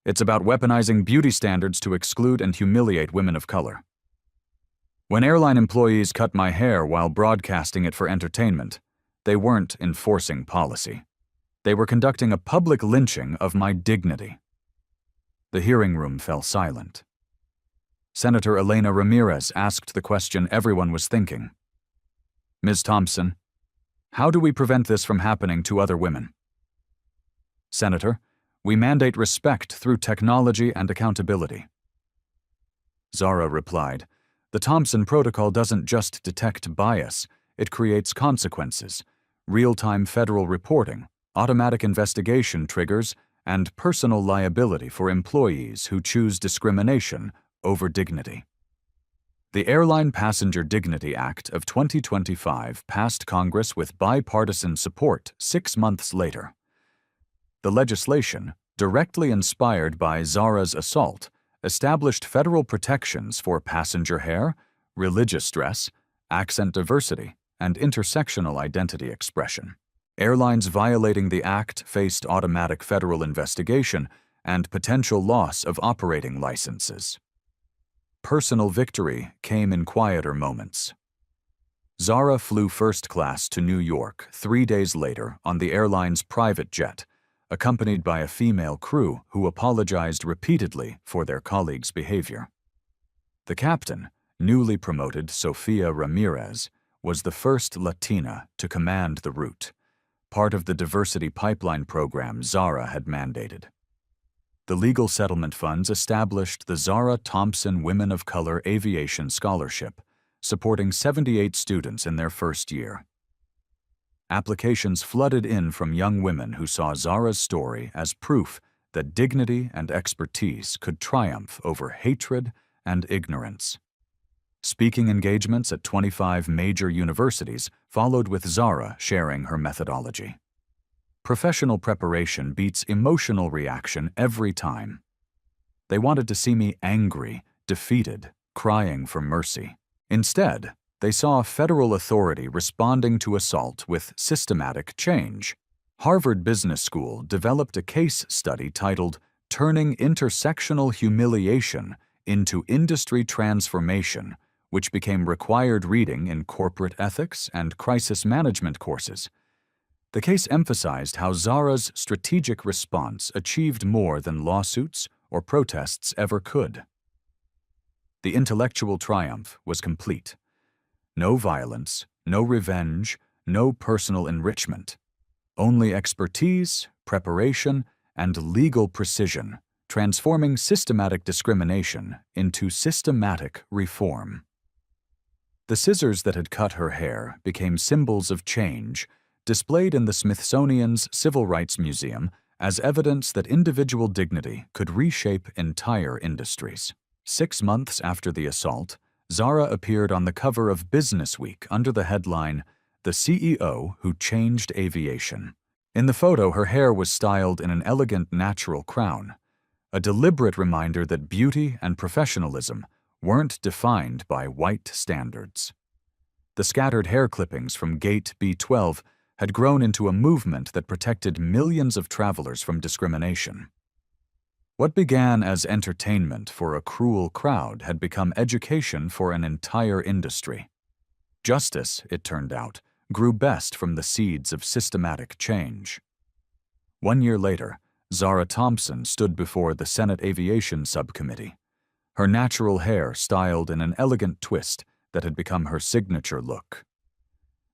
S1: It's about weaponizing beauty standards to exclude and humiliate women of color. When airline employees cut my hair while broadcasting it for entertainment, they weren't enforcing policy. They were conducting a public lynching of my dignity. The hearing room fell silent. Senator Elena Ramirez asked the question everyone was thinking. Ms. Thompson, how do we prevent this from happening to other women? Senator, we mandate respect through technology and accountability. Zara replied, the Thompson Protocol doesn't just detect bias, it creates consequences: real-time federal reporting, automatic investigation triggers, and personal liability for employees who choose discrimination over dignity. The Airline Passenger Dignity Act of 2025 passed Congress with bipartisan support 6 months later. The legislation, directly inspired by Zara's assault, established federal protections for passenger hair, religious dress, accent diversity, and intersectional identity expression. Airlines violating the act faced automatic federal investigation and potential loss of operating licenses. Personal victory came in quieter moments. Zara flew first class to New York 3 days later on the airline's private jet, accompanied by a female crew who apologized repeatedly for their colleagues' behavior. The captain, newly promoted Sofia Ramirez, was the first Latina to command the route, part of the diversity pipeline program Zara had mandated. The legal settlement funds established the Zara Thompson Women of Color Aviation Scholarship, supporting 78 students in their first year. Applications flooded in from young women who saw Zara's story as proof that dignity and expertise could triumph over hatred and ignorance. Speaking engagements at 25 major universities followed, with Zara sharing her methodology. Professional preparation beats emotional reaction every time. They wanted to see me angry, defeated, crying for mercy. Instead, they saw federal authority responding to assault with systematic change, Harvard Business School developed a case study titled Turning Intersectional Humiliation into Industry Transformation, which became required reading in corporate ethics and crisis management courses. The case emphasized how Zara's strategic response achieved more than lawsuits or protests ever could. The intellectual triumph was complete. No violence, no revenge, no personal enrichment. Only expertise, preparation, and legal precision, transforming systematic discrimination into systematic reform. The scissors that had cut her hair became symbols of change, displayed in the Smithsonian's Civil Rights Museum as evidence that individual dignity could reshape entire industries. 6 months after the assault, Zara appeared on the cover of Business Week under the headline, "The CEO Who Changed Aviation." In the photo, her hair was styled in an elegant natural crown, a deliberate reminder that beauty and professionalism weren't defined by white standards. The scattered hair clippings from Gate B12 had grown into a movement that protected millions of travelers from discrimination. What began as entertainment for a cruel crowd had become education for an entire industry. Justice, it turned out, grew best from the seeds of systematic change. 1 year later, Zara Thompson stood before the Senate Aviation Subcommittee, her natural hair styled in an elegant twist that had become her signature look.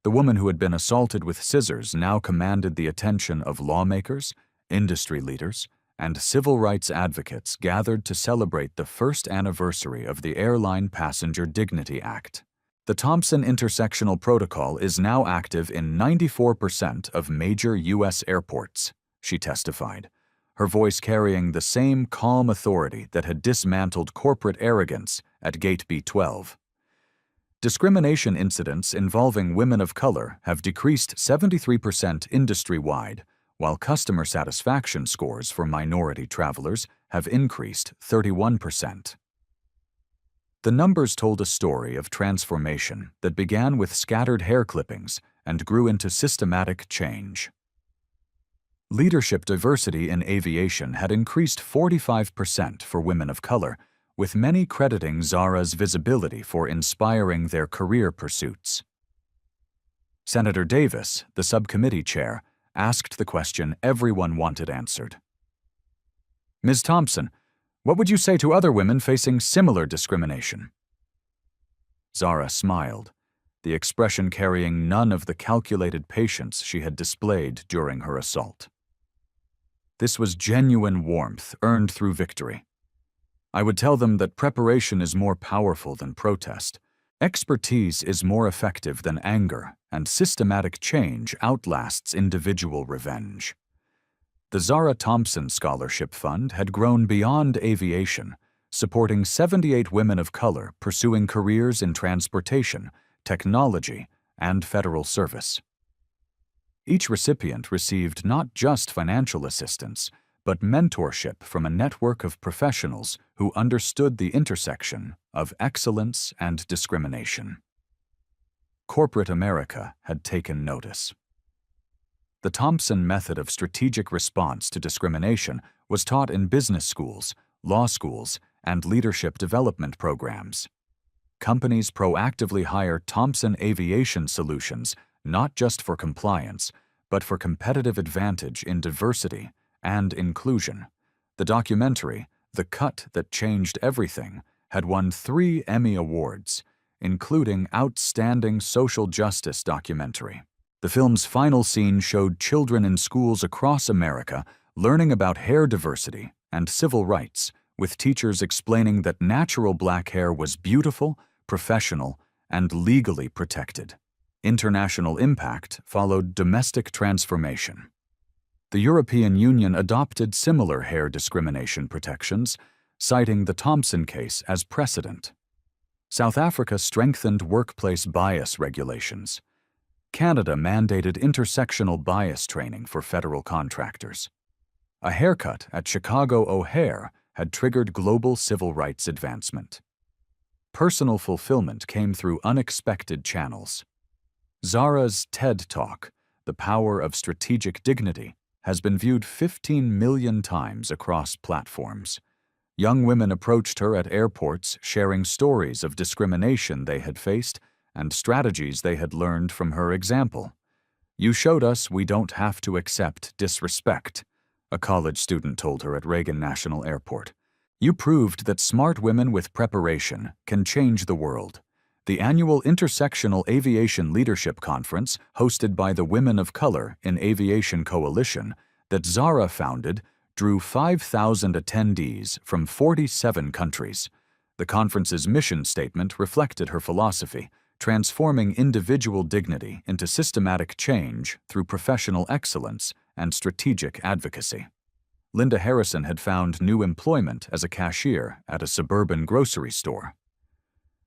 S1: The woman who had been assaulted with scissors now commanded the attention of lawmakers, industry leaders, and civil rights advocates gathered to celebrate the first anniversary of the Airline Passenger Dignity Act. The Thompson Intersectional Protocol is now active in 94% of major U.S. airports, she testified, her voice carrying the same calm authority that had dismantled corporate arrogance at Gate B12. Discrimination incidents involving women of color have decreased 73% industry-wide, while customer satisfaction scores for minority travelers have increased 31%. The numbers told a story of transformation that began with scattered hair clippings and grew into systematic change. Leadership diversity in aviation had increased 45% for women of color, with many crediting Zara's visibility for inspiring their career pursuits. Senator Davis, the subcommittee chair, asked the question everyone wanted answered. Ms. Thompson, what would you say to other women facing similar discrimination? Zara smiled, the expression carrying none of the calculated patience she had displayed during her assault. This was genuine warmth earned through victory. I would tell them that preparation is more powerful than protest, expertise is more effective than anger, and systematic change outlasts individual revenge. The Zara Thompson Scholarship Fund had grown beyond aviation, supporting 78 women of color pursuing careers in transportation, technology, and federal service. Each recipient received not just financial assistance, but mentorship from a network of professionals who understood the intersection of excellence and discrimination. Corporate America had taken notice. The Thompson method of strategic response to discrimination was taught in business schools, law schools, and leadership development programs. Companies proactively hire Thompson Aviation Solutions not just for compliance, but for competitive advantage in diversity and inclusion. The documentary, The Cut That Changed Everything, had won 3 Emmy Awards, including Outstanding Social Justice Documentary. The film's final scene showed children in schools across America learning about hair diversity and civil rights, with teachers explaining that natural black hair was beautiful, professional, and legally protected. International impact followed domestic transformation. The European Union adopted similar hair discrimination protections, citing the Thompson case as precedent. South Africa strengthened workplace bias regulations. Canada mandated intersectional bias training for federal contractors. A haircut at Chicago O'Hare had triggered global civil rights advancement. Personal fulfillment came through unexpected channels. Zara's TED Talk, The Power of Strategic Dignity, has been viewed 15 million times across platforms. Young women approached her at airports sharing stories of discrimination they had faced and strategies they had learned from her example. "You showed us we don't have to accept disrespect," a college student told her at Reagan National Airport. "You proved that smart women with preparation can change the world." The annual Intersectional Aviation Leadership Conference, hosted by the Women of Color in Aviation Coalition, that Zara founded, drew 5,000 attendees from 47 countries. The conference's mission statement reflected her philosophy, transforming individual dignity into systematic change through professional excellence and strategic advocacy. Linda Harrison had found new employment as a cashier at a suburban grocery store.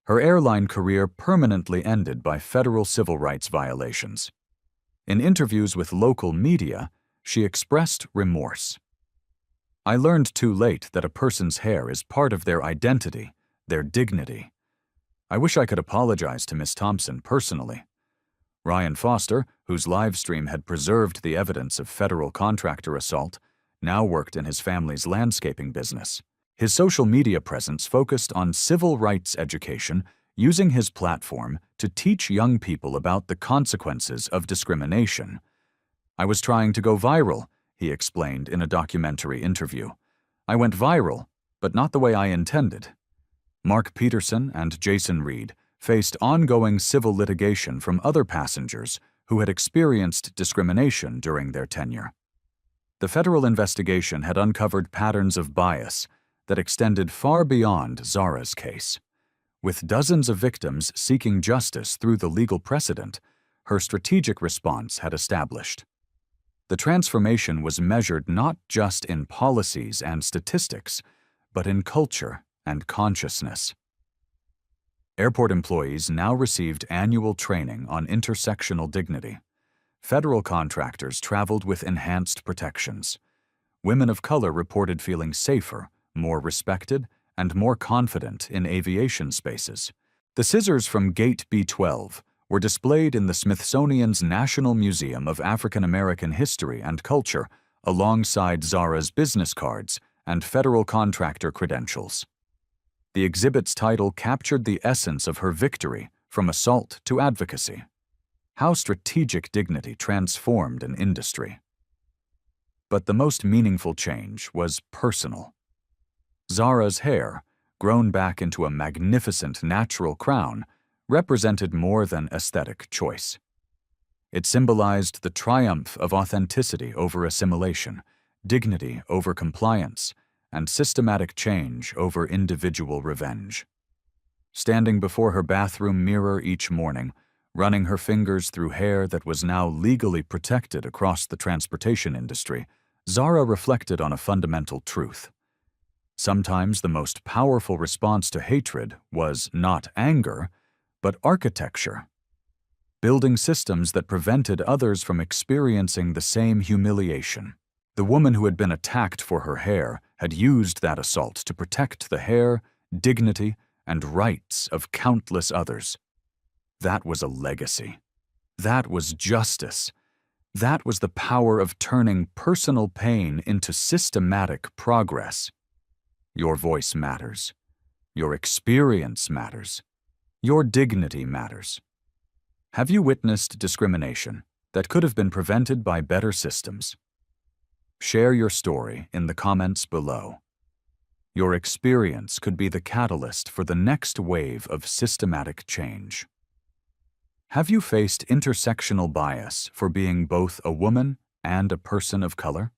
S1: Her airline career permanently ended by federal civil rights violations. In interviews with local media, she expressed remorse. "I learned too late that a person's hair is part of their identity, their dignity. I wish I could apologize to Miss Thompson personally." Ryan Foster, whose live stream had preserved the evidence of federal contractor assault, now worked in his family's landscaping business. His social media presence focused on civil rights education, using his platform to teach young people about the consequences of discrimination. "I was trying to go viral," he explained in a documentary interview. "I went viral, but not the way I intended." Mark Peterson and Jason Reed faced ongoing civil litigation from other passengers who had experienced discrimination during their tenure. The federal investigation had uncovered patterns of bias that extended far beyond Zara's case. With dozens of victims seeking justice through the legal precedent, her strategic response had established. The transformation was measured not just in policies and statistics, but in culture and consciousness. Airport employees now received annual training on intersectional dignity. Federal contractors traveled with enhanced protections. Women of color reported feeling safer, more respected, and more confident in aviation spaces. The scissors from Gate B-12 were displayed in the Smithsonian's National Museum of African American History and Culture alongside Zara's business cards and federal contractor credentials. The exhibit's title captured the essence of her victory from assault to advocacy. How strategic dignity transformed an industry. But the most meaningful change was personal. Zara's hair, grown back into a magnificent natural crown, represented more than aesthetic choice. It symbolized the triumph of authenticity over assimilation, dignity over compliance, and systematic change over individual revenge. Standing before her bathroom mirror each morning, running her fingers through hair that was now legally protected across the transportation industry, Zara reflected on a fundamental truth. Sometimes the most powerful response to hatred was not anger, but architecture. Building systems that prevented others from experiencing the same humiliation. The woman who had been attacked for her hair had used that assault to protect the hair, dignity, and rights of countless others. That was a legacy. That was justice. That was the power of turning personal pain into systematic progress. Your voice matters. Your experience matters. Your dignity matters. Have you witnessed discrimination that could have been prevented by better systems? Share your story in the comments below. Your experience could be the catalyst for the next wave of systematic change. Have you faced intersectional bias for being both a woman and a person of color?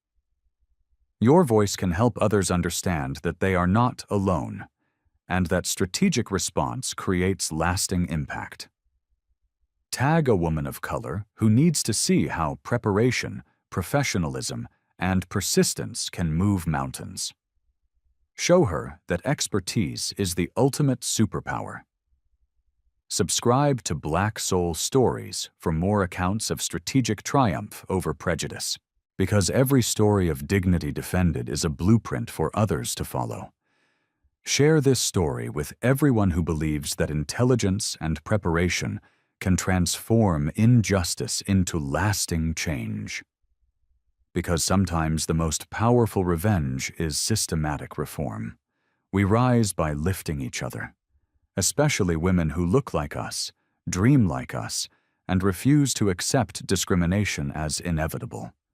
S1: Your voice can help others understand that they are not alone, and that strategic response creates lasting impact. Tag a woman of color who needs to see how preparation, professionalism, and persistence can move mountains. Show her that expertise is the ultimate superpower. Subscribe to Black Soul Stories for more accounts of strategic triumph over prejudice, because every story of dignity defended is a blueprint for others to follow. Share this story with everyone who believes that intelligence and preparation can transform injustice into lasting change. Because sometimes the most powerful revenge is systematic reform. We rise by lifting each other, especially women who look like us, dream like us, and refuse to accept discrimination as inevitable.